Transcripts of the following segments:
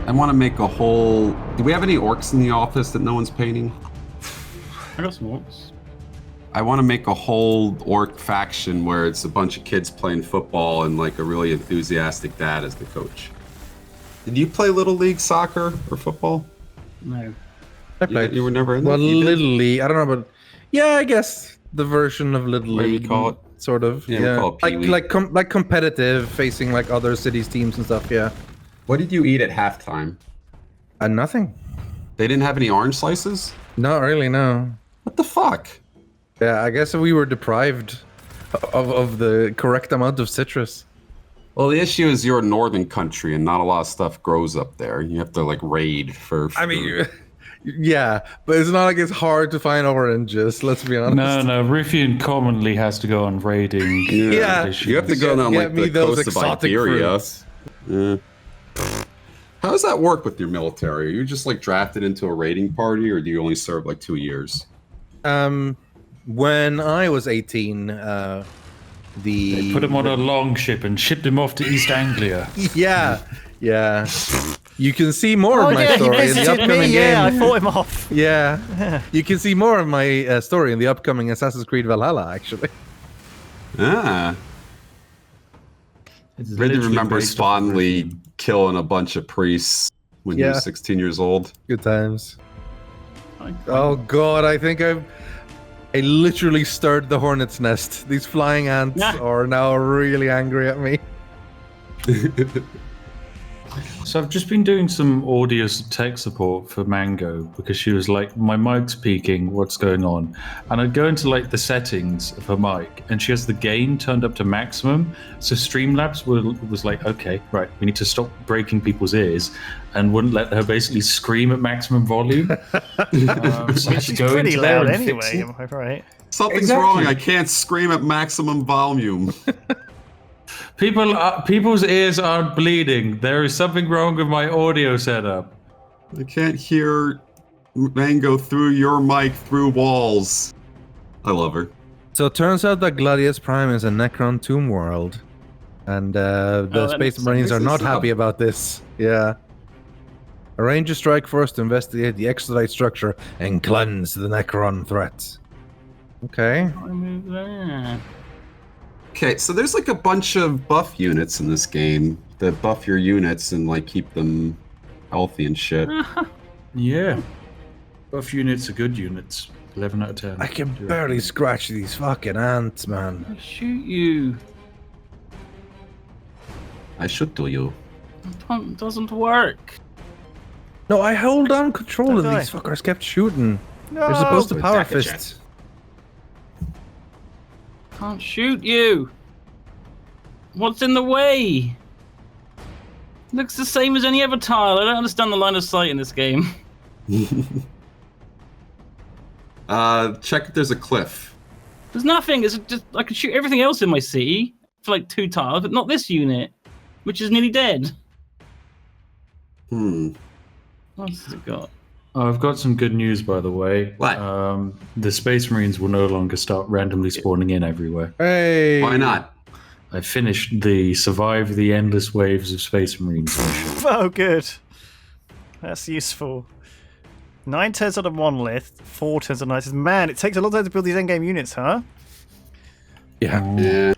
I want to make a whole... Do we have any orcs in the office that no one's painting? I got some orcs. I want to make a whole orc faction where it's a bunch of kids playing football and like a really enthusiastic dad as the coach. Did you play Little League soccer or football? No. I played. You were never in that? Well, You did? Little League. I don't know, but yeah, I guess the version of Little What do League, you call it? sort of. Yeah, we call it Pee-wee. like competitive, facing like other cities' teams and stuff. Yeah. What did you eat at halftime? Nothing. They didn't have any orange slices? Not really. No. What the fuck? Yeah, I guess we were deprived of the correct amount of citrus. Well, the issue is you're a northern country and not a lot of stuff grows up there. You have to like raid for I mean, yeah, but it's not like it's hard to find oranges. Let's be honest. No. Ruffian commonly has to go on raiding. Yeah. You have to go down Get like me the those coast of exotic Iberia. fruits. Yeah. How does that work with your military? Are you just like drafted into a raiding party, or do you only serve like 2 years? When I was 18, They put him on a long ship and shipped him off to East Anglia. yeah. You can see more of my he story in the visited upcoming me. game. Yeah, I fought him off. Yeah, you can see more of my story in the upcoming Assassin's Creed Valhalla, actually. Ah. It's Really literally remember based off of Sponley Ruffian. killing a bunch of priests when he Yeah. was 16 years old. Good times. Oh god, I think I literally stirred the hornet's nest. These flying ants are now really angry at me. So I've just been doing some audio tech support for Mango because she was like, my mic's peaking, what's going on? And I'd go into like the settings of her mic and she has the gain turned up to maximum. So Streamlabs was like, okay, right, we need to stop breaking people's ears and wouldn't let her basically scream at maximum volume. So I had to She's go pretty into there loud and fix anyway, it. am I right? Something's Exactly. wrong. I can't scream at maximum volume. People's ears aren't bleeding. There is something wrong with my audio setup. I can't hear Mango through your mic through walls. I love her. So it turns out that Gladius Prime is a Necron tomb world. And the that Space makes Marines are sense. not Mix this happy up. about this. Yeah. Arrange a strike force to investigate the extradite structure and cleanse the Necron threat. Okay. I move there. Okay, so there's like a bunch of buff units in this game that buff your units and like keep them healthy and shit. Yeah. Buff units are good units. 11 out of 10. I can barely scratch these fucking ants, man. I shoot you. I should do you. It doesn't work. No, I hold on control Don't and die. these fuckers kept shooting. No. They're supposed to With power Daka fist. Can't shoot you. What's in the way? Looks the same as any other tile. I don't understand the line of sight in this game. Check if there's a cliff. There's nothing. It's just I can shoot everything else in my city for like 2 tiles, but not this unit, which is nearly dead. Hmm. What else has it got? Oh, I've got some good news, by the way. What? The Space Marines will no longer start randomly spawning in everywhere. Hey. Why not? I finished the Survive the Endless Waves of Space Marines mission. Oh, good. That's useful. 9 turns on a monolith, 4 turns on ice. Man, it takes a long time to build these endgame units, huh? Yeah. Yeah.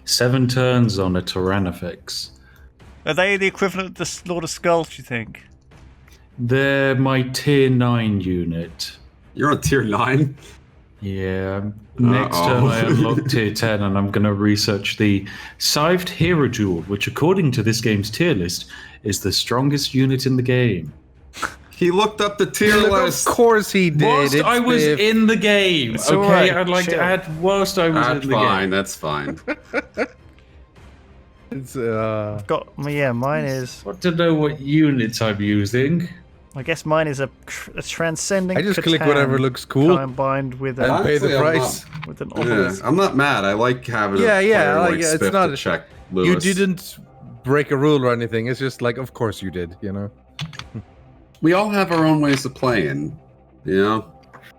7 turns on a Tyrannifex. Are they the equivalent of the Lord of Skulls, do you think? They're my tier 9 unit. You're on tier 9? Yeah. Next turn I unlock tier 10 and I'm going to research the Scythed Hero Jewel, which according to this game's tier list is the strongest unit in the game. He looked up the tier list. Of course he did. Whilst It's I was the- in the game, It's okay? alright, I'd like to chill. add whilst I was That's in the fine. game. That's fine. It's, Mine is. Want to know what units I'm using? I guess mine is a transcending. I just click Catan whatever looks cool combined with and a pay the Honestly, I'm price. with an Yeah, obelisk. I'm not mad. I like having Yeah, a yeah, player like, like it's Spiff not to a- check You Lewis. didn't break a rule or anything. It's just like, of course you did, you know? We all have our own ways of playing, you know?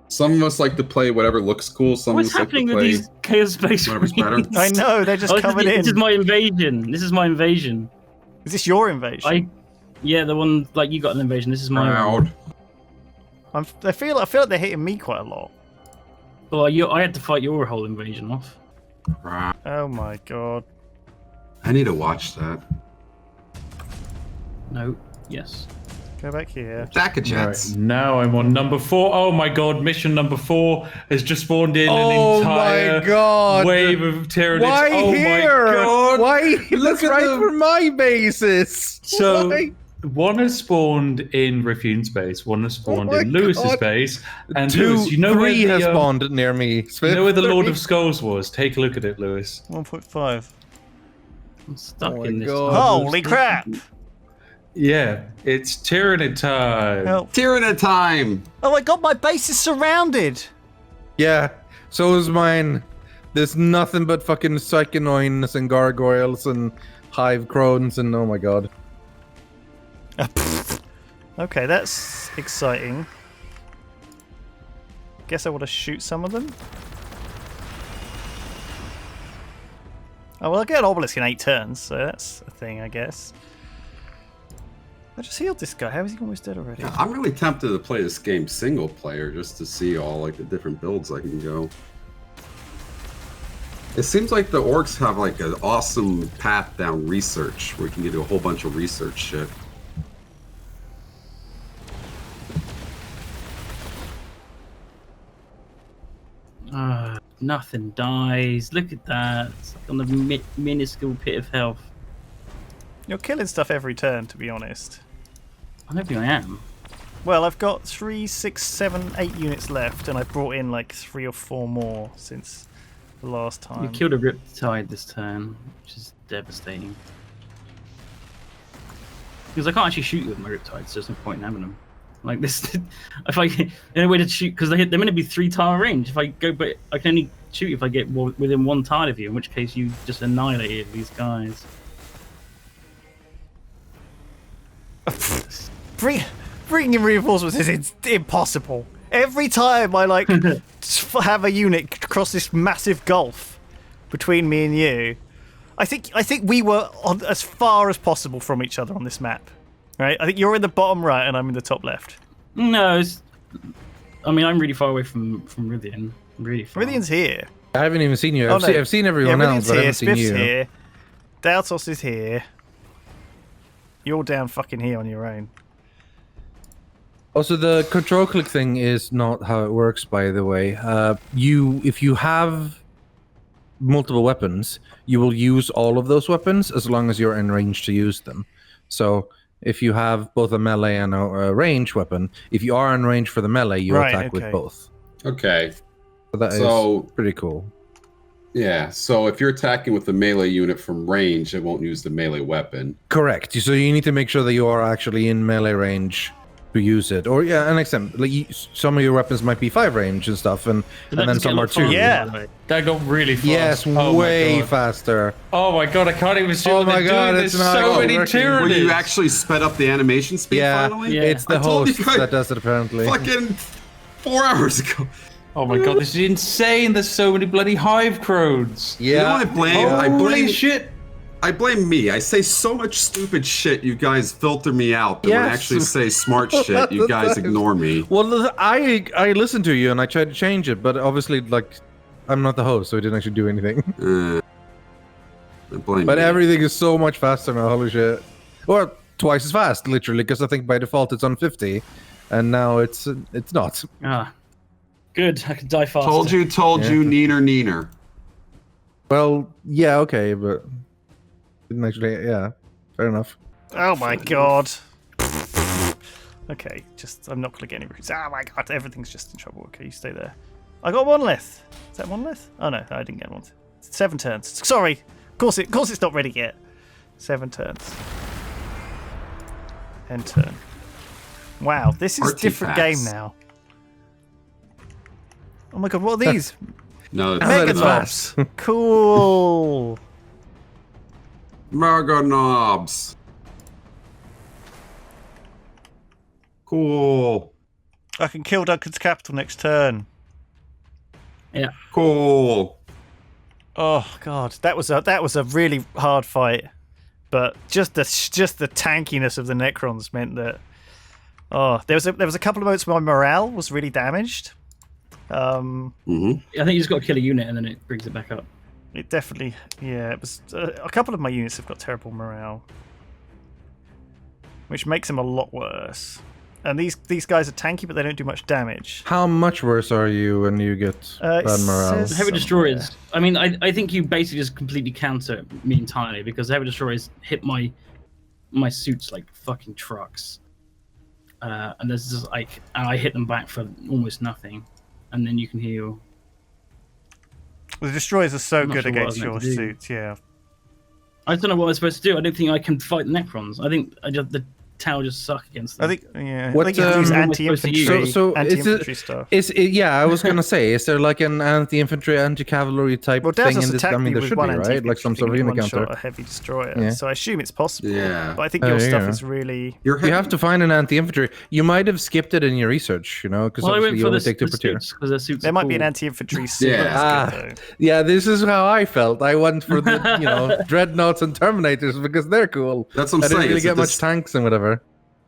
Some of us like to play whatever looks cool. Some What's of us like to happening with play these Chaos Space whatever's better. Marines? I know they're just coming in. This is my invasion. This is my invasion. Is this your invasion? Yeah, the one like you got an invasion. This is my one. Proud. I feel like they're hitting me quite a lot. Well, I had to fight your whole invasion off. Proud. Oh my god. I need to watch that. No. Yes. Go back here. Jack of Right, Jets. now I'm on number 4. Oh my god, mission number 4 has just spawned in Oh an entire my god! wave of Tyranids. Why oh here? my god! Why? Look That's at right them. for my basis. So Why? one has spawned in Riffune's base, one has spawned my in Lewis's God. base, and Two, Lewis, you know where three the, has spawned near me. you know where the Lord of Skulls was? Take a look at it, Lewis. 1.5. I'm stuck Oh my in this. God. Holy crap! Yeah, it's Tyranid time. Help. Tyrannid time. Oh my god, my base is surrounded! Yeah, so is mine. There's nothing but fucking psychonoins and gargoyles and hive crones and oh my god. Okay, that's exciting. Guess I want to shoot some of them. Oh, well, I get an obelisk in 8 turns, so that's a thing, I guess. I just healed this guy. How is he almost dead already? I'm really tempted to play this game single player just to see all like the different builds I can go. It seems like the orcs have like an awesome path down research where you can do a whole bunch of research shit. Nothing dies. Look at that. It's like on the minuscule pit of health. You're killing stuff every turn, to be honest. I don't think I am. Well, I've got 3, 6, 7, 8 units left, and I've brought in like 3 or 4 more since the last time. You killed a Riptide this turn, which is devastating. Because I can't actually shoot you with my Riptides, so there's no point in having them. Like this, if I the only way to shoot because they're meant to be 3 tile range. If I go, but I can only shoot if I get within 1 tile of you. In which case, you just annihilated these guys. Bringing in reinforcements is impossible. Every time I like have a unit cross this massive gulf between me and you, I think we were on as far as possible from each other on this map. Right? I think you're in the bottom right and I'm in the top left. No, I mean I'm really far away from Rythian. Really far. Rythian's here. I haven't even seen you. Oh, I've seen everyone else, Rythian's but I here. haven't seen Spiff's you. here. Daltos is here. You're down fucking here on your own. Also, the control click thing is not how it works, by the way. If you have multiple weapons, you will use all of those weapons as long as you're in range to use them. So if you have both a melee and a range weapon, if you are in range for the melee, you attack with both. Okay. So that is pretty cool. Yeah, so if you're attacking with the melee unit from range, it won't use the melee weapon. Correct. So you need to make sure that you are actually in melee range to use it. Or yeah, an example, like some of your weapons might be 5 range and stuff, and then some are 2. Yeah. That got really fast. Yes, oh way my God. faster. Oh my god, I can't even see Oh what my they're God, doing. it's There's not so many working. Where Tyranids. you actually sped up the animation speed Yeah, finally? Yeah. it's the I told you host guys- that does it apparently. Fucking 4 hours ago. Oh my god, this is insane. There's so many bloody hive crones. You know Yeah. what I blame? Holy shit. I blame me. I say so much stupid shit. You guys filter me out. But when I Yes. actually say smart shit, you guys ignore me. Well, I listened to you and I tried to change it, but obviously, like, I'm not the host, so I didn't actually do anything. I blame But me. everything is so much faster now. Holy shit! Or twice as fast, literally, because I think by default it's on 50, and now it's not. Ah, good. I could die faster. Told you, neener. Well, yeah, okay, but didn't actually. Yeah, fair enough. Oh my god. Okay, I'm not gonna get any roots. Oh my god, everything's just in trouble. Okay, you stay there. I got 1 left. Is that 1 left? Oh no, I didn't get 1. 7 turns. Sorry. Of course it's not ready yet. 7 turns. End turn. Wow, this is a different game Artifacts. now. Oh my god, what are these? No, it's Mega not. knobs. Cool. Mega knobs. Cool. I can kill Duncan's capital next turn. Yeah. Cool. Oh god, that was a really hard fight but just the tankiness of the Necrons meant that. Oh, there was a couple of moments where my morale was really damaged. I think you just got to kill a unit and then it brings it back up. It definitely, yeah. It was a couple of my units have got terrible morale, which makes them a lot worse. And these guys are tanky, but they don't do much damage. How much worse are you when you get bad morale? says- Heavy destroyers. I mean, I think you basically just completely counter me entirely because heavy destroyers hit my suits like fucking trucks, and there's just like, and I hit them back for almost nothing, and then you can heal. The destroyers are so I'm not good sure what I against was your meant to do. suits, yeah. I don't know what I'm supposed to do. I don't think I can fight the Necrons. I think the Tau just suck against them. I think, yeah. What, I think you have to use what am I supposed to anti-infantry, use? So anti-infantry stuff. Yeah, I was gonna say, is there like an anti-infantry, anti-cavalry type Well, thing Davos in this? attacked I mean, me there with should one be, right? Like some sort of unit one-shot counter. a heavy destroyer, Yeah. so I assume it's possible. Yeah. But I think your yeah. stuff is really... Your You have to find an anti-infantry. You might have skipped it in your research, you know, because well, I went obviously you for only the take 2 per tier. suits because their suits. There are might be an cool. anti-infantry suit. Yeah. That's good, though. Yeah, this is how I felt. I went for the, dreadnoughts and terminators because they're cool. That's what I'm I didn't saying. really It's a get much dis- tanks and whatever.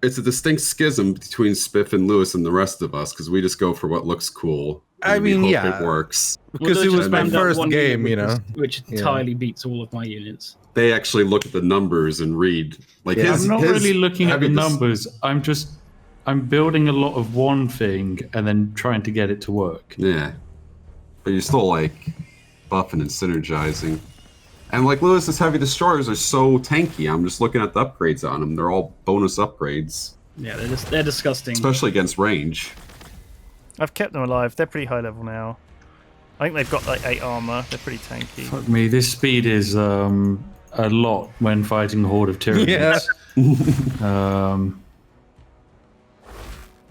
It's a distinct schism between Spiff and Lewis and the rest of us because we just go for what looks cool. I and we mean, hope yeah. it works. Because Well, it they'll was just my round up first one game, unit you know. which entirely beats all of my units. They actually look at the numbers and read. Like Yeah. his, I'm not his really looking at the heavy dis- numbers. I'm building a lot of one thing and then trying to get it to work. Yeah, but you're still like buffing and synergizing. And like Lewis's heavy destroyers are so tanky. I'm just looking at the upgrades on them. They're all bonus upgrades, Yeah, they're disgusting. especially against range. I've kept them alive. They're pretty high level now. I think they've got like 8 armor. They're pretty tanky. Fuck me, this speed is a lot when fighting a horde of Tyranids.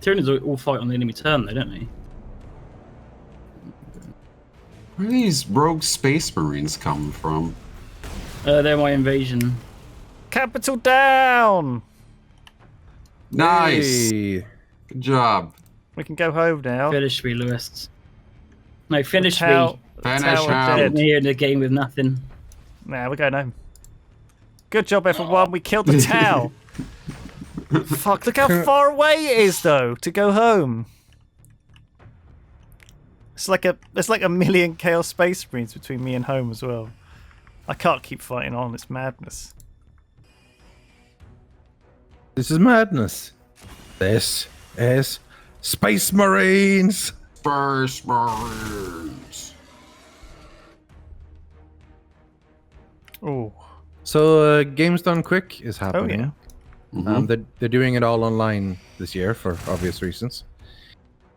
Tyranids all fight on the enemy turn, though, don't they? Where are these rogue space marines coming from? They're my invasion. Capital down! Nice, Hey. good job. We can go home now. Finish me, Lewis. No, finish Tau- me. Finish Tau are him. dead. Get me here in the game with nothing. Nah, we're going home. Good job, everyone. We killed the Tau. Fuck, look how far away it is, though, to go home. There's like a million Chaos Space Marines between me and home as well. I can't keep fighting on. It's madness. This is madness. This is Space Marines. Space marines. Oh, So Games Done Quick is happening. yeah. They're doing it all online this year for obvious reasons.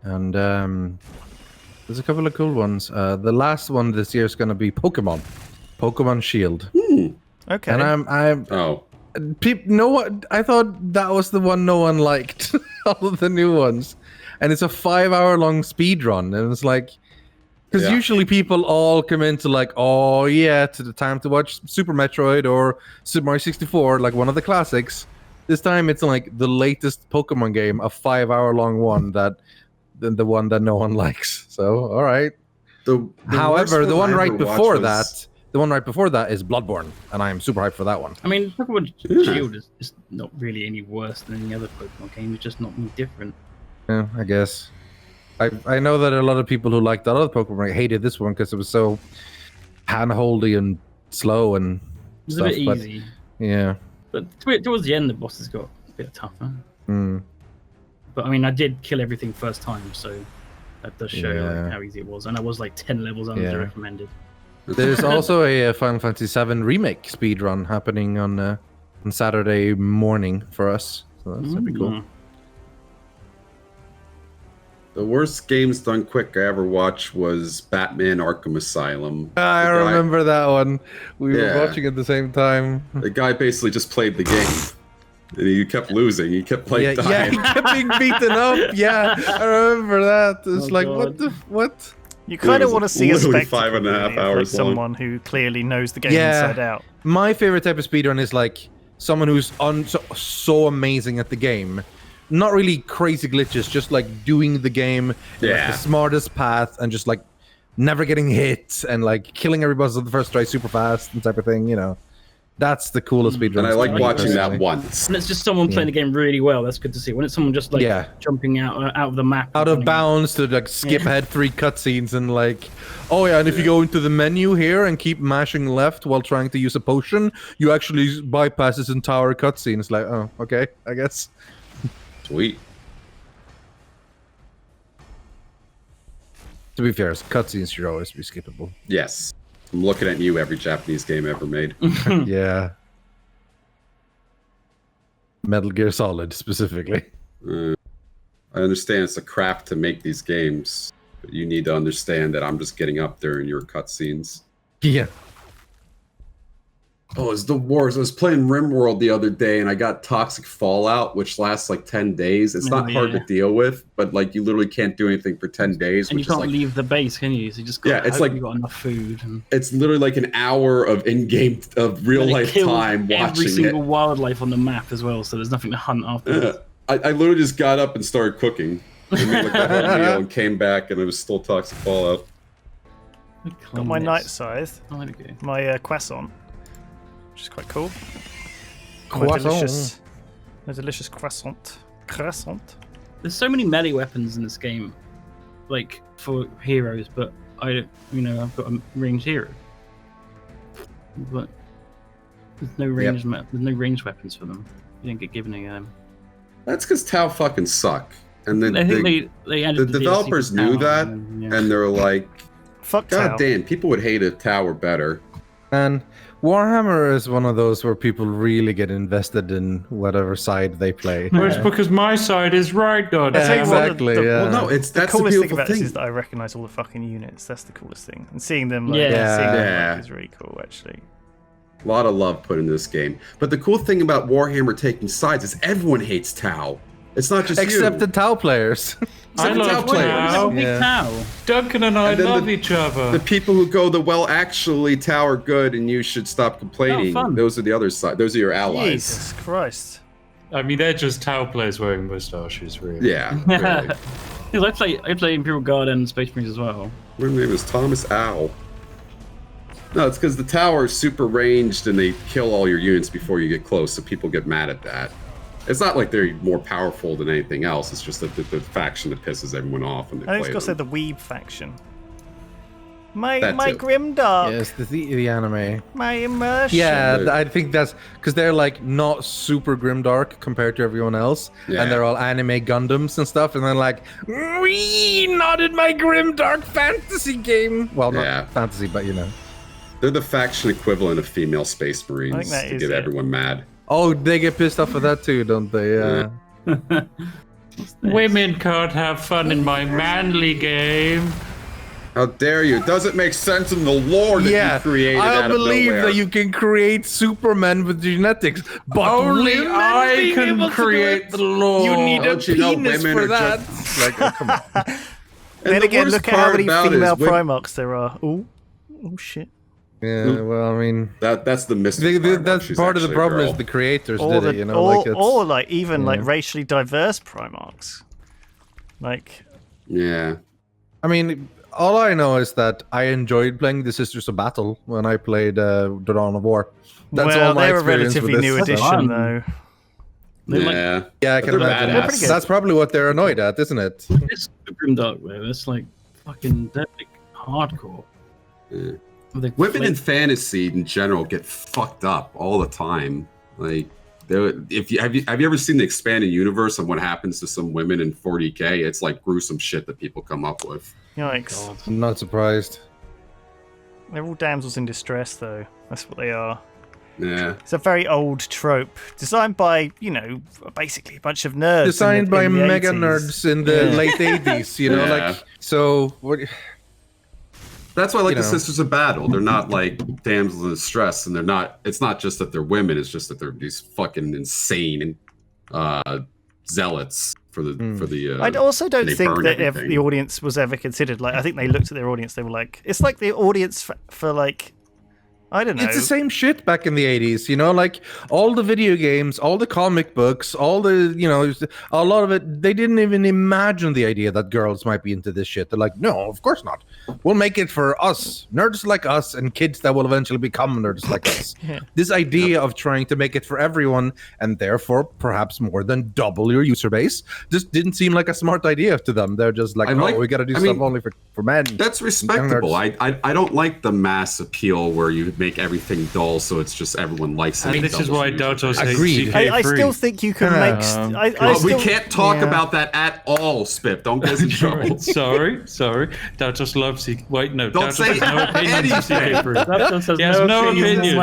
And there's a couple of cool ones. The last one this year is going to be Pokemon Shield. okay. And I'm Oh, no what I thought that was the one no one liked. All of the new ones, and it's a 5-hour long speed run, and it's like, because Yeah. usually people all come into like, oh yeah, to the time to watch Super Metroid or Super Mario 64, like one of the classics. This time it's like the latest Pokemon game, a 5-hour long one the one that no one likes. So all right. However, the one right before that. The one right before that is Bloodborne, and I am super hyped for that one. I mean, Pokemon Shield is not really any worse than any other Pokemon game. It's just not any different. Yeah, I guess. I know that a lot of people who liked the other Pokemon hated this one because it was so handholdy and slow and It's stuff. a bit but easy. yeah, But towards the end, the bosses got a bit tougher. mm, But I mean, I did kill everything first time, so that does show Yeah. like, how easy it was. And I was like 10 levels under Yeah. the recommended. there's also a Final Fantasy VII remake speedrun happening on Saturday morning for us. So that's pretty cool. Mm. the worst games done quick I ever watched was Batman Arkham Asylum. I The guy- remember that one. We Yeah. were watching at the same time. The guy basically just played the game. And he kept losing. He kept like yeah, dying. he kept being beaten up. Yeah, I remember that. It's Oh, like, God. what? You kind of was want to see a literally spectacle 5.5 really, of, hours like long. someone who clearly knows the game Yeah. inside out. My favorite type of speedrun is like someone who's so amazing at the game. Not really crazy glitches, just like doing the game in, like, Yeah. the smartest path and just like never getting hit and like killing everybody on the first try super fast and type of thing, you know. That's the coolest speedrun. And I like watching that personally. once. When it's just someone playing the game really well, that's good to see. When it's someone just like jumping out of the map, Out of bounds to like skip ahead 3 cutscenes and like, oh yeah, and if you go into the menu here and keep mashing left while trying to use a potion, you actually bypass this entire cutscene. It's like, oh, okay, I guess. Sweet. To be fair, cutscenes should always be skippable. Yes. I'm looking at you, every Japanese game ever made. Yeah. Metal Gear Solid, specifically. I understand it's a craft to make these games, but you need to understand that I'm just getting up there in your cutscenes. Yeah. Oh, it's the wars. I was playing RimWorld the other day, and I got toxic fallout, which lasts like 10 days. It's not hard to deal with, but like you literally can't do anything for 10 days. and you which is can't like, leave the base, can you? So you just it's like you got enough food. And it's literally like an hour of in-game of real life time watching every single it. wildlife on the map as well, so there's nothing to hunt after. I literally just got up and started cooking. I made like the whole meal and came back, and it was still toxic fallout. Got my night scythe, Oh, there we go. my croissant, which is quite cool. My Croissant. delicious croissant. Croissant. There's so many melee weapons in this game, like for heroes, but I don't, I've got a ranged hero, but there's no ranged there's no ranged weapons for them. You don't get given any of them. That's because Tau fucking suck. And then I think they added the DLC developers for knew Tau, that, and and they're like, Fuck God Tau. damn, people would hate if Tau were better. And Warhammer is one of those where people really get invested in whatever side they play. Well, it's because my side is right, God. I tell you what, exactly, the- yeah. Well, no, that's the coolest thing beautiful about thing. this is that I recognise all the fucking units. That's the coolest thing. And seeing them, like, Yeah. seeing them, Yeah. like, is really cool, actually. A lot of love put into this game. But the cool thing about Warhammer taking sides is everyone hates Tau. It's not just Except you. the Tau players. I Except the Tau love players. Tau. Big Yeah. Tau. Duncan and I And then love the- each other. The people who go actually, Tau are good and you should stop complaining. fun. Those are the other side. Those are your allies. Jesus Christ. I mean, they're just Tau players wearing moustaches, really. Yeah, really. Because I play Imperial Guard and Space Marines as well. Her name is Thomas Owl. No, it's because the Tau are super ranged and they kill all your units before you get close, so people get mad at that. It's not like they're more powerful than anything else. It's just that the faction that pisses everyone off when they I think it's play got to say them. the Weeb faction. My That too. Grimdark. Yes, the anime. My immersion. Yeah, Right. I think that's because they're like not super grimdark compared to everyone else, Yeah. and they're all anime Gundams and stuff, and then like, not in my grimdark fantasy game. Well, not Yeah. fantasy, but you know. They're the faction equivalent of female space marines that to is get it. everyone mad. Oh, they get pissed off at that too, don't they? Yeah. Women can't have fun in my manly game. How dare you? It doesn't make sense in the lore that Yeah, you created I out don't of believe nowhere. that you can create Supermen with genetics, but Only women I being can able to do create it, the law. You need a Don't you know penis women for are that. Like, oh, come on. And Then the again, worst look at how part many about it is female when- Primarchs there are. Oh shit. Yeah, well, I mean, That's the mystic part. that's She's part of the actually a problem girl. is the creators Or did the, it, you know, or, like it's, or like even like yeah. racially diverse Primarchs. Like Yeah. I mean, all I know is that I enjoyed playing the Sisters of Battle when I played The Dawn of War. That's well, all my they're a experience with relatively this. new That's edition fun. though. They're like- Yeah. Yeah, I But can they're imagine. badass. pretty good. That's probably what they're annoyed at, isn't it? It's Grimdark though. It's like fucking they're like hardcore. Yeah. They Women in flip- fantasy in general get fucked up all the time. Like, if you have you ever seen the expanded universe of what happens to some women in 40k? It's like gruesome shit that people come up with. Yikes. God. I'm not surprised. They're all damsels in distress though. That's what they are. Yeah. It's a very old trope, designed by, basically a bunch of nerds. Designed by in the mega 80s. nerds in the Yeah. late 80s, you know, Yeah. like, so, what, That's why I like You the know. Sisters of Battle. They're not like damsels in distress, and it's not just that they're women, it's just that they're these fucking insane zealots for the I also don't they think burn that everything. the audience was ever considered. Like, I think they looked at their audience. They were like, it's like the audience for like I don't know. It's the same shit back in the 80s, you know, like all the video games, all the comic books, all the, you know, a lot of it, they didn't even imagine the idea that girls might be into this shit. They're like, no, of course not. We'll make it for us, nerds like us, and kids that will eventually become nerds like us. This idea of trying to make it for everyone, and therefore perhaps more than double your user base, just didn't seem like a smart idea to them. They're just like, no, we got to do stuff only for men. That's respectable. I don't like the mass appeal where you make everything dull so it's just everyone likes it. And this is why Dotos hates CK3. I still think you can make... we can't talk about that at all, Spip. Don't get us in trouble. sorry. Dotos loves CK... Wait, no. Don't Dotos say has no opinion of CK3. Dotos has He has no opinion.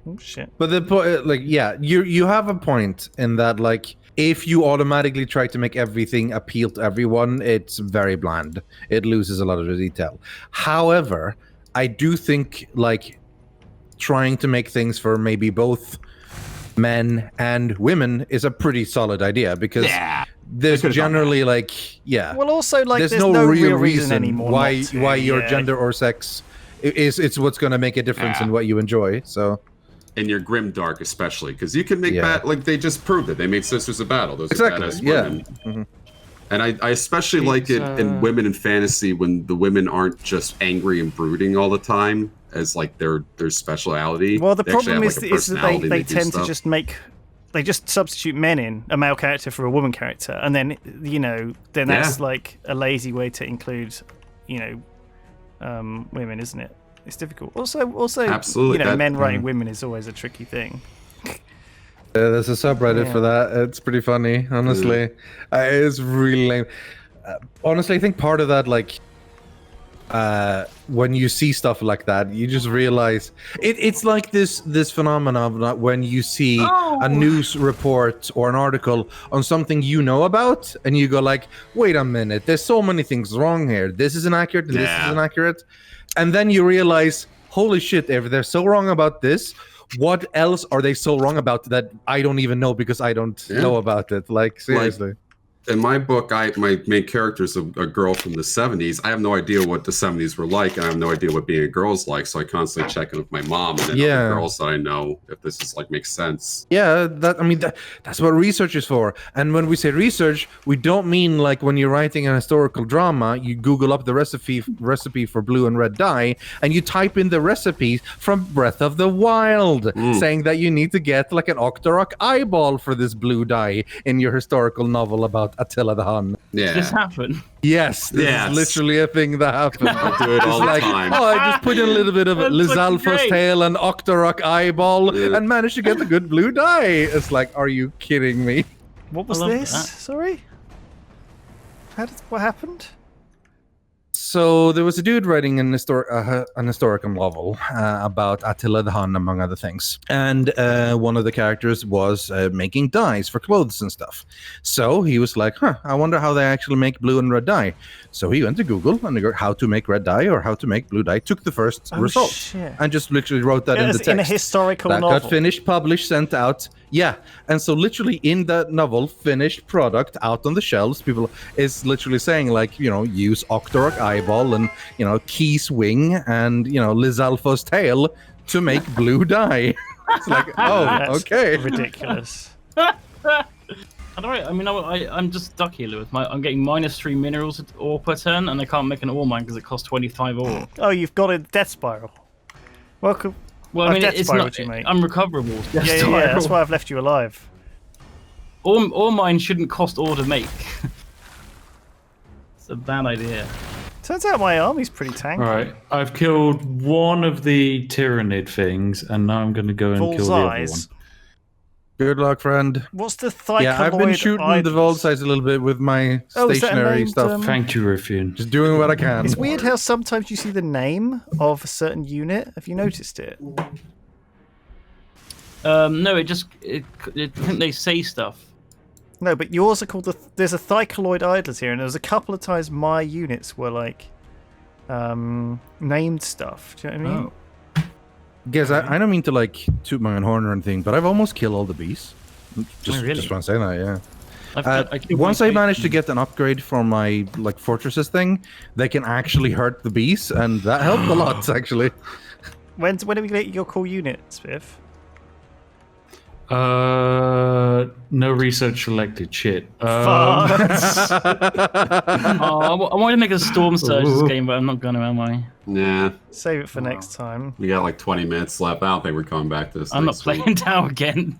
Oh, shit. But the point, like, yeah, you have a point in that, like, if you automatically try to make everything appeal to everyone, it's very bland. It loses a lot of the detail. However, I do think, like, trying to make things for maybe both men and women is a pretty solid idea, because there's generally, like, well, also, like, there's no real reason anymore why your gender or sex it's what's going to make a difference in what you enjoy. So, in your grimdark especially, because you can make like they just proved it. They made Sisters of Battle. Those are badass women. Mm-hmm. And I especially like it in women in fantasy when the women aren't just angry and brooding all the time as like their speciality. Well, the problem have, is that they tend to just they just substitute men in a male character for a woman character, and then that's like a lazy way to include women, isn't it? It's difficult. Also, absolutely, men writing women is always a tricky thing. There's a subreddit for that. It's pretty funny, honestly. It's really lame. Honestly, I think part of that, like, when you see stuff like that, you just realize it's like this phenomenon of when you see a news report or an article on something you know about, and you go like, wait a minute, there's so many things wrong here. This is inaccurate, this is inaccurate. And then you realize, holy shit, if they're so wrong about this, what else are they so wrong about that I don't even know because I don't know about it? Like, seriously. In my book, my main character is a girl from the 70s. I have no idea what the 70s were like, and I have no idea what being a girl's like, so I constantly check in with my mom and then other girls that I know if this is like makes sense. Yeah, that's what research is for. And when we say research, we don't mean like when you're writing an historical drama, you Google up the recipe for blue and red dye, and you type in the recipe from Breath of the Wild, saying that you need to get like an Octorok eyeball for this blue dye in your historical novel about Attila the Hun. Yeah. Did this happen? Yes, this is literally a thing that happened. I do it all the time. Oh, I just put in a little bit of Lizalfa's tail and Octorok eyeball and managed to get the good blue dye. It's like, are you kidding me? What was this? Sorry? What happened? So there was a dude writing an historical novel about Attila the Hun, among other things. And one of the characters was making dyes for clothes and stuff. So he was like, I wonder how they actually make blue and red dye. So he went to Google and got how to make red dye or how to make blue dye, took the first result, and just literally wrote that in the text. In a historical novel. That got finished, published, sent out. Yeah, and so literally in that novel, finished product out on the shelves, people is literally saying like, use Octorok eyeball and, Key's wing and, Lizalfa's tail to make blue dye. It's like, okay. Ridiculous. I'm just stuck here, Lewis. I'm getting -3 minerals ore per turn, and I can't make an ore mine because it costs 25 ore. Oh, you've got a death spiral. Welcome. Well, it's not unrecoverable. Yeah, that's why I've left you alive. Ore mine shouldn't cost ore to make. It's a bad idea. Turns out my army's pretty tanky. All right, I've killed one of the Tyranid things, and now I'm going to go and kill the other one. Good luck, friend. What's the Thycaloid? Yeah, I've been shooting the Vault size a little bit with my stationary stuff. Thank you, Ruffian. Just doing what I can. It's weird how sometimes you see the name of a certain unit. Have you noticed it? No, I think they say stuff. No, but yours are called there's a Thycaloid Idlers here, and there was a couple of times my units were like named stuff. Do you know what I mean? Guys, I don't mean to like toot my own horn or anything, but I've almost killed all the bees. Just want to say that, yeah. Once I managed to get an upgrade for my fortresses thing, they can actually hurt the bees, and that helped a lot actually. When are we going to get your cool unit, Spiff? No research selected. Shit. Fuck. I wanted to make a storm surge this game, but I'm not gonna, am I? Nah, Save it for next time. we got like 20 minutes left. I don't think we're coming back to this. I'm not next week. playing Tau again.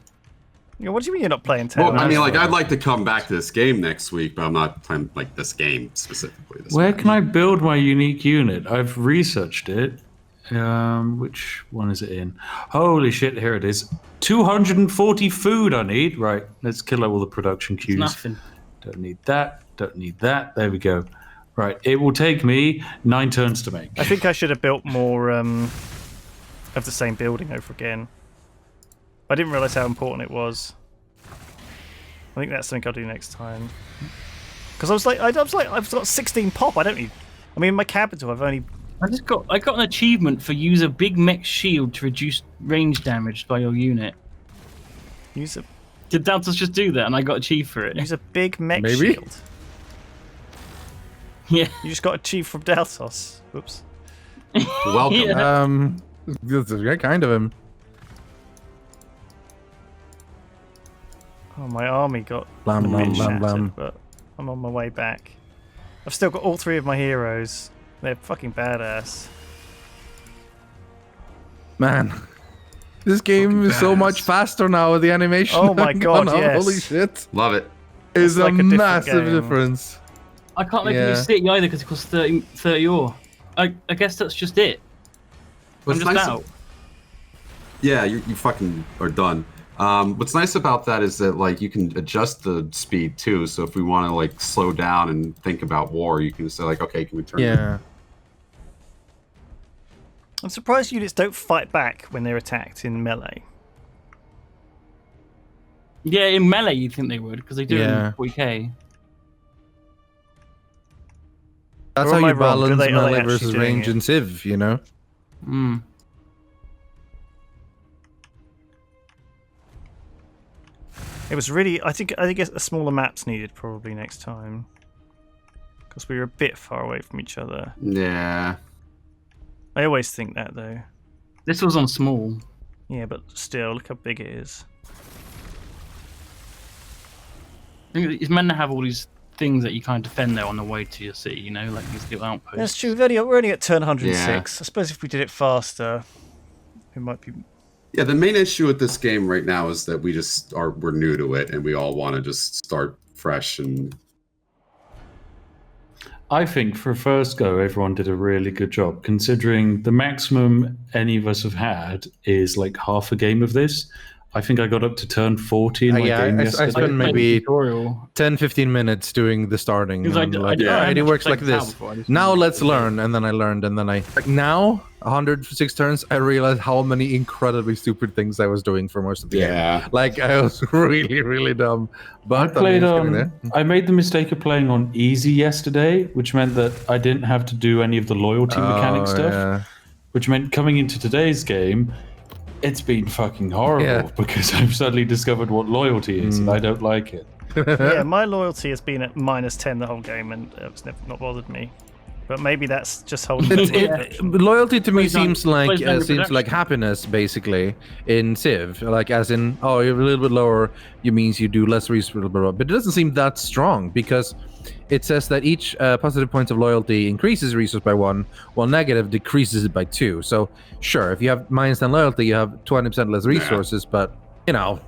Yeah, what do you mean you're not playing Tower? Well, I mean, like, I'd like to come back to this game next week, but I'm not playing like this game specifically. Where can I build my unique unit? I've researched it. Which one is it in? Holy shit, here it is. 240 food I need. Right, let's kill all the production queues. Nothing. Don't need that. Don't need that. There we go. Right, it will take me 9 turns to make. I think I should have built more of the same building over again. I didn't realise how important it was. I think that's something I'll do next time. Because I've got 16 pop. I don't need. I mean, my capital. I got an achievement for use a big mech shield to reduce range damage by your unit. Use a Did Daltos just do that and I got achieved for it? use a big mech Maybe. shield. Yeah. You just got achieved from Daltos. Whoops. Welcome. Yeah. That's kind of him. Oh, my army got Blam, blam, blam, shattered, blam. but I'm on my way back. I've still got all 3 of my heroes. They're fucking badass. Man, this game Fucking is so badass. much faster now with the animation. Oh my God, going on. yes. Holy shit. Love it. It's like a a different massive game. difference. I can't make a Yeah. new city either because it costs 30 ore. I guess that's just it. What's I'm just nice- out. Yeah, you fucking are done. What's nice about that is that like you can adjust the speed too. So if we want to like slow down and think about war, you can say like, okay, can we turn? Yeah. I'm surprised units don't fight back when they're attacked in melee. Yeah, in melee you'd think they would because they do Yeah. it in 40k. That's Or how am I you wrong? Are balance they melee actually versus doing range it? in Civ, you know? Mm. It was really. I think a smaller map's needed probably next time. Because we were a bit far away from each other. Yeah. I always think that though. This was on small. Yeah, but still, look how big it is. I think it's meant to have all these things that you kind of defend there on the way to your city, you know, like these little outposts. That's true. We're only at turn 106. I suppose if we did it faster, it might be. Yeah, the main issue with this game right now is that we're new to it and we all want to just start fresh and I think for a first go, everyone did a really good job, considering the maximum any of us have had is like half a game of this. I think I got up to turn 40 in my Yeah, game I yesterday. spent maybe tutorial. 10-15 minutes doing the starting. Because and like, yeah, alright, it works like played Tau this. before, I just Now didn't let's know what to do. learn. And then I learned, and then now 106 turns, I realized how many incredibly stupid things I was doing for most of the game. Like I was really, really dumb. But I played it's getting on. there. I made the mistake of playing on easy yesterday, which meant that I didn't have to do any of the loyalty mechanic Oh, stuff. yeah. Which meant coming into today's game, it's been fucking horrible Yeah. because I've suddenly discovered what loyalty is, and I don't like it. Yeah, my loyalty has been at -10 the whole game, and it's never not bothered me. But maybe that's just holding. Loyalty to me Plays on- seems like plays on seems like reproduction. happiness basically in Civ, like as in you're a little bit lower, it means you do less research, blah, blah, blah. But it doesn't seem that strong because it says that each positive points of loyalty increases resource by 1, while negative decreases it by 2. So sure, if you have -10 loyalty, you have 20% less resources, but you know.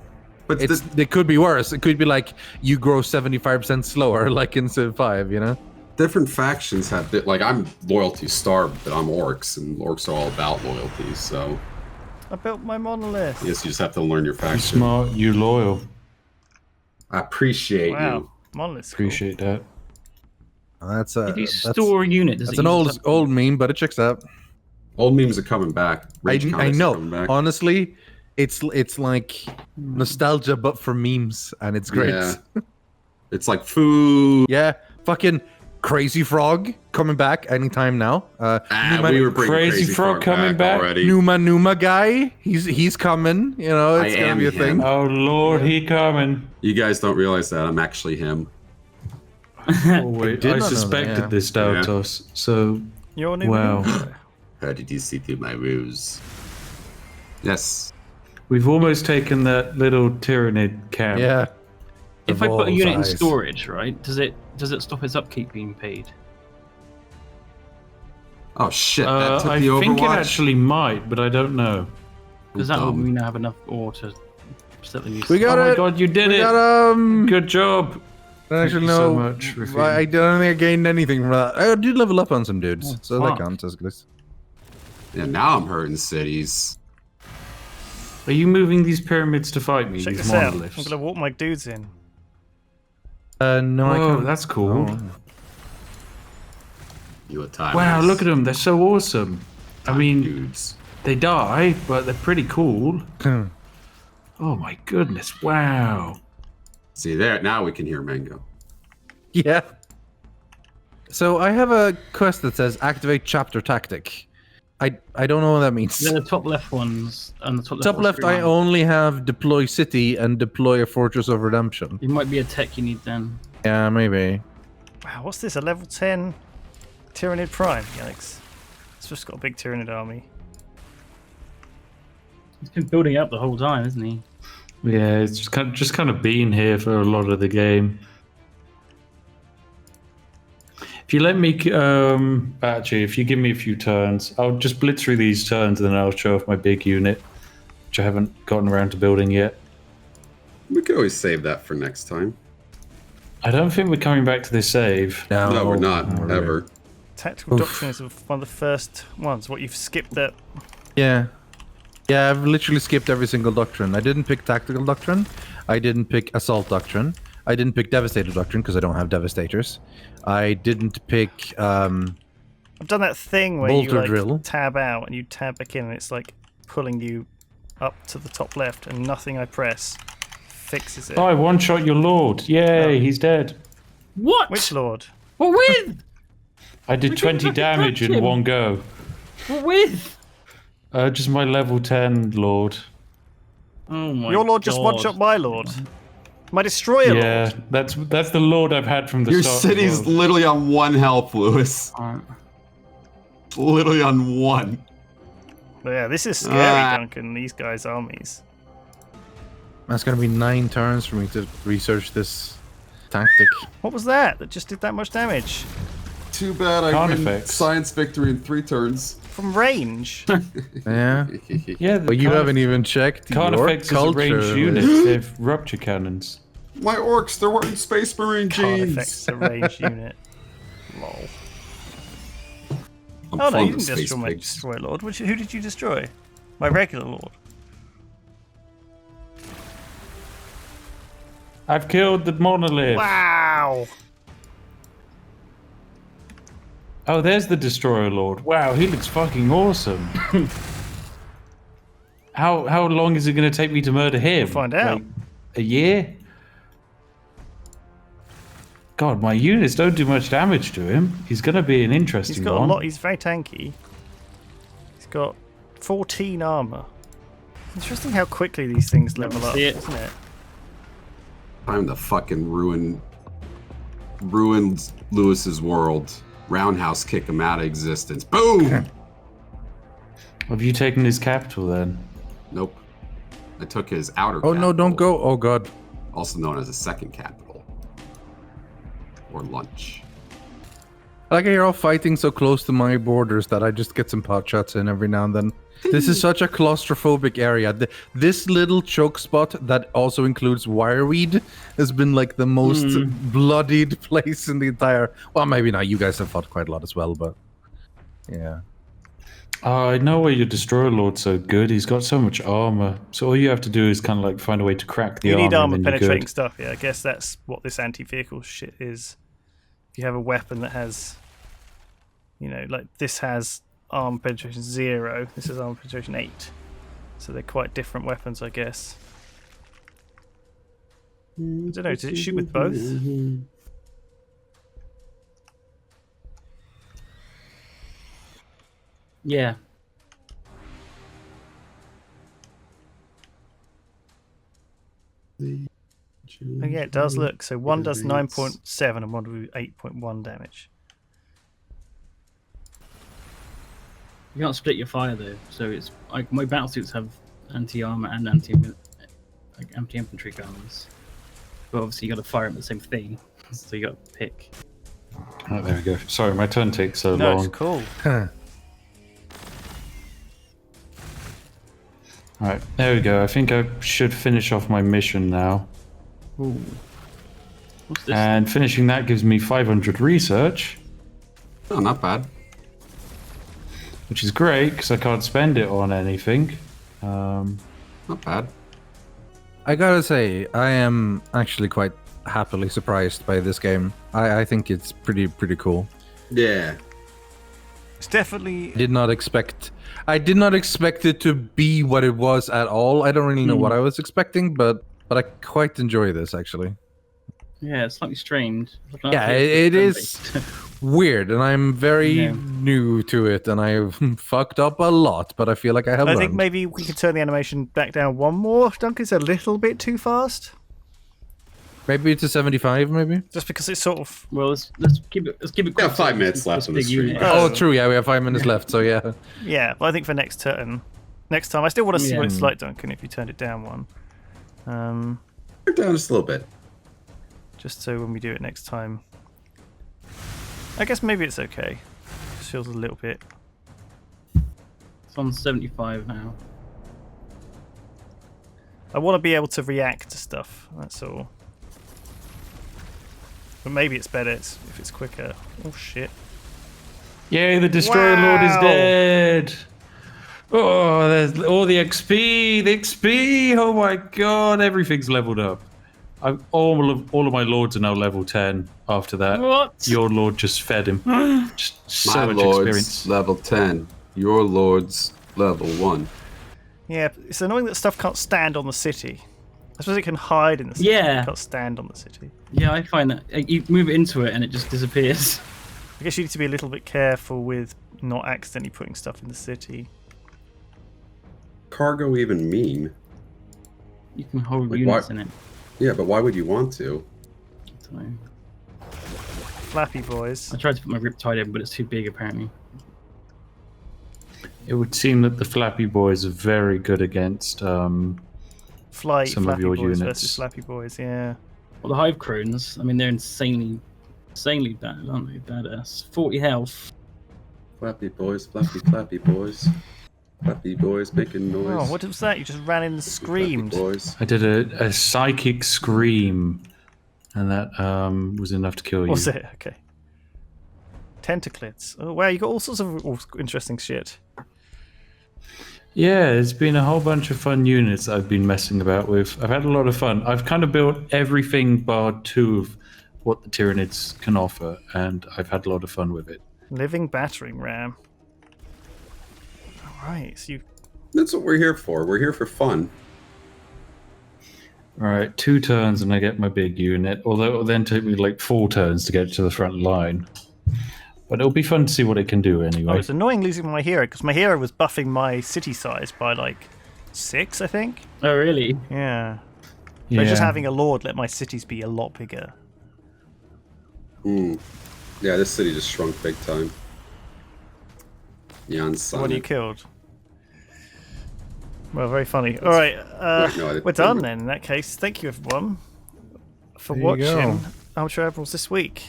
but It could be worse. It could be like you grow 75% slower, like in Civ 5, you know? different factions have like I'm loyalty starved, but I'm orcs and orcs are all about loyalty, so I built my monolith. I guess you just have to learn your You faction. smart, you loyal. I appreciate Wow, monolith's cool. Appreciate that. That's If you store a unit, does that's it an use old meme, but it checks out. Old memes are coming back. Rage I comics are know. coming back. Honestly, it's like nostalgia, but for memes, and it's great. Yeah. It's like food. Yeah, fucking Crazy Frog coming back anytime now. We were bringing Crazy Frog coming back? already. Numa guy, he's coming. You know, it's I gonna am be a him. thing. Oh Lord, he coming. You guys don't realize that I'm actually him. Oh wait, did I not know that, suspected yeah. this, Daltos. So You're new. wow. How did you see through my ruse? Yes. We've almost taken that little Tyranid camp. Yeah. If I put a Evolves unit in eyes. storage, right, does it stop its upkeep being paid? Oh shit! That took I the think it Overwatch. actually might, but I don't know. Because that would Dumb. mean I have enough ore to set them We got Oh my it. god, you did We it! got him. Good job. Actually, you no. so much, Rafine. I don't think I gained anything from that. I did level up on some dudes, Oh, so that fuck. counts as good. Yeah, now I'm hurting cities. Are you moving these pyramids to fight me? Check These this out. monoliths? I'm gonna walk my dudes in. No, I Whoa, can't. that's cool. Oh. You a time. Wow, look at them. They're so awesome. I mean, dudes. they die, but they're pretty cool. Oh my goodness, wow. See there, now we can hear Mango. Yeah. So I have a quest that says activate chapter tactic. I don't know what that means. Yeah, the top left ones and the top Top left, I only have deploy city and deploy a fortress of redemption. It might be a tech you need then. Yeah, maybe. Wow, what's this? A level 10 Tyranid Prime? Yikes. It's just got a big Tyranid army. He's been building up the whole time, isn't he? Yeah, it's just kind of been here for a lot of the game. If you let me, actually, if you give me a few turns, I'll just blitz through these turns and then I'll show off my big unit, which I haven't gotten around to building yet. We could always save that for next time. I don't think we're coming back to this save. No, we're not really. ever. Tactical Doctrine is one of the first ones. What, you've skipped that? Yeah. Yeah, I've literally skipped every single doctrine. I didn't pick tactical doctrine. I didn't pick assault doctrine. I didn't pick devastator doctrine because I don't have devastators. I didn't pick I've done that thing where you bolter like drill. tab out and you tab back in and it's like pulling you up to the top left and nothing I press fixes it. Oh, I one-shot your lord. Yay, Oh. he's dead. What? Which lord? What with? I did 20 fucking damage touch in him. one go. What with? Just my level 10 lord. Oh my god. Your lord just one-shot my lord. My destroyer Yeah, lord. that's the lord I've had from the Your start. city's of the world. literally on 1 health, Lewis. Alright. Literally on 1. Yeah, this is scary, Duncan. These guys' armies. That's gonna be 9 turns for me to research this tactic. What was that? That just did that much damage Too bad I win Carnifex. science victory in 3 turns. from range. Yeah. Yeah, But you haven't even checked your Carnifex is a culture. ranged unit. They have rupture cannons. My orcs, they're wearing Space Marine Carnifex, jeans. a range unit. Lol. I'm Oh no, fond you of didn't space destroy my pigs. destroyer lord. Who did you destroy? My regular lord. I've killed the monolith. Wow. Oh, there's the destroyer lord. Wow, he looks fucking awesome. How long is it going to take me to murder him? We'll find out. Like, a year? God, my units don't do much damage to him. He's going to be an interesting He's got one. a lot. He's very tanky. He's got 14 armor. Interesting how quickly these things level up, See it. isn't it? Time to fucking ruin Lewis's world. Roundhouse kick him out of existence. Boom! Have you taken his capital then? Nope. I took his outer Oh no, don't capital, go. Oh god. Also known as a second capital. Or lunch. I like how you're all fighting so close to my borders that I just get some pot shots in every now and then. This is such a claustrophobic area. This little choke spot that also includes wireweed has been like the most bloodied place in the entire... Well, maybe not. You guys have fought quite a lot as well, but... Yeah. Oh, I know why your destroyer lord's so good. He's got so much armor. So all you have to do is kind of like find a way to crack the You armor. need armor and then you're penetrating good. stuff. Yeah, I guess that's what this anti-vehicle shit is. If you have a weapon that has, you know, like this has armor penetration 0, this has armor penetration 8. So they're quite different weapons, I guess. I don't know, does it shoot with both? Yeah. Oh yeah, it does look. So one does 9.7 and one will do 8.1 damage. You can't split your fire though, so it's like my battle suits have anti-armor and anti-infantry guns. But obviously you got to fire them at the same thing, so you got to pick. Oh, there we go. Sorry, my turn takes so No, long. it's cool. Alright, there we go. I think I should finish off my mission now. Ooh. What's this? And finishing that gives me 500 research, Oh, not bad. which is great because I can't spend it on anything. Not bad. I gotta say, I am actually quite happily surprised by this game. I think it's pretty cool. Yeah. It's definitely. I did not expect it to be what it was at all. I don't really know what I was expecting, but I quite enjoy this actually. Yeah, it's slightly strange. Yeah, it is weird, and I'm very Yeah. new to it, and I've fucked up a lot, but I feel like I have I learned. think maybe we could turn the animation back down one more. Duncan's a little bit too fast, Maybe to 75, maybe? just because it's sort of. Well, let's keep it. Let's keep it. We have quick, 5 minutes it's left a on the big stream. unit. Oh, true, yeah, we have 5 minutes left, so yeah. Yeah, but I think for next time, I still want to see what Yeah. it's like, Duncan. If you turned it down one, Turn it down just a little bit. just so when we do it next time, I guess maybe it's okay. It feels a little bit. It's on 75 now. I want to be able to react to stuff. That's all. But maybe it's better if it's quicker. Oh shit! Yay, the Destroyer Lord is Wow. dead! Oh, there's all the XP! The XP! Oh my god, everything's leveled up. All of my lords are now level 10 after that. What? Your lord just fed him. Just so My much lord's experience. level 10. Your lord's level 1. Yeah, it's annoying that stuff can't stand on the city. I suppose it can hide in the city. Yeah. It can't stand on the city. Yeah, I find that you move into it and it just disappears. I guess you need to be a little bit careful with not accidentally putting stuff in the city. Cargo even mean? You can hold Like units what? in it. Yeah, but why would you want to? So, Flappy boys. I tried to put my Riptide in, but it's too big apparently. It would seem that the Flappy Boys are very good against Flight some of Flappy your boys units. versus Flappy boys, yeah. Well, the Hive Crones, I mean, they're insanely bad, aren't they? Badass. 40 health. Flappy boys, flappy boys. Flappy boys making noise. Oh, what was that? You just ran in and screamed. Flappy boys. I did a psychic scream, and that was enough to kill you. Was it? Okay. Tentaclids. Oh, wow, you got all sorts of interesting shit. Yeah, there's been a whole bunch of fun units I've been messing about with. I've had a lot of fun. I've kind of built everything bar 2 of what the Tyranids can offer, and I've had a lot of fun with it. Living battering ram. Alright, so you. That's what we're here for. We're here for fun. Alright, 2 turns and I get my big unit, although it'll then take me like 4 turns to get to the front line. But it'll be fun to see what it can do Oh, anyway. it's annoying losing my hero, because my hero was buffing my city size by like 6, I think. Oh, really? Yeah. Yeah. So just having a lord let my cities be a lot bigger. Yeah, this city just shrunk big time. Jan What you Sonic. killed. Well, very funny. All right, no, I didn't we're done remember. then. In that case, thank you everyone for There you go. watching Amateur Admirals this week.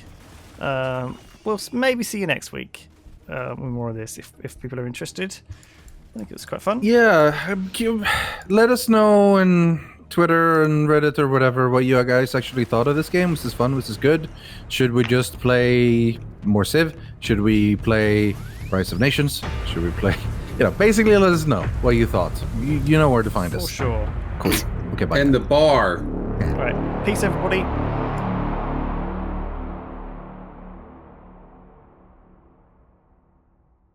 We'll maybe see you next week with more of this if people are interested. I think it was quite fun. Yeah, let us know in Twitter and Reddit or whatever what you guys actually thought of this game. Was this fun? Was this good? Should we just play more Civ? Should we play Rise of Nations? Should we play... You know, basically let us know what you thought. You know where to find For us. sure. Cool. Okay, bye. And the bar. All right, peace everybody.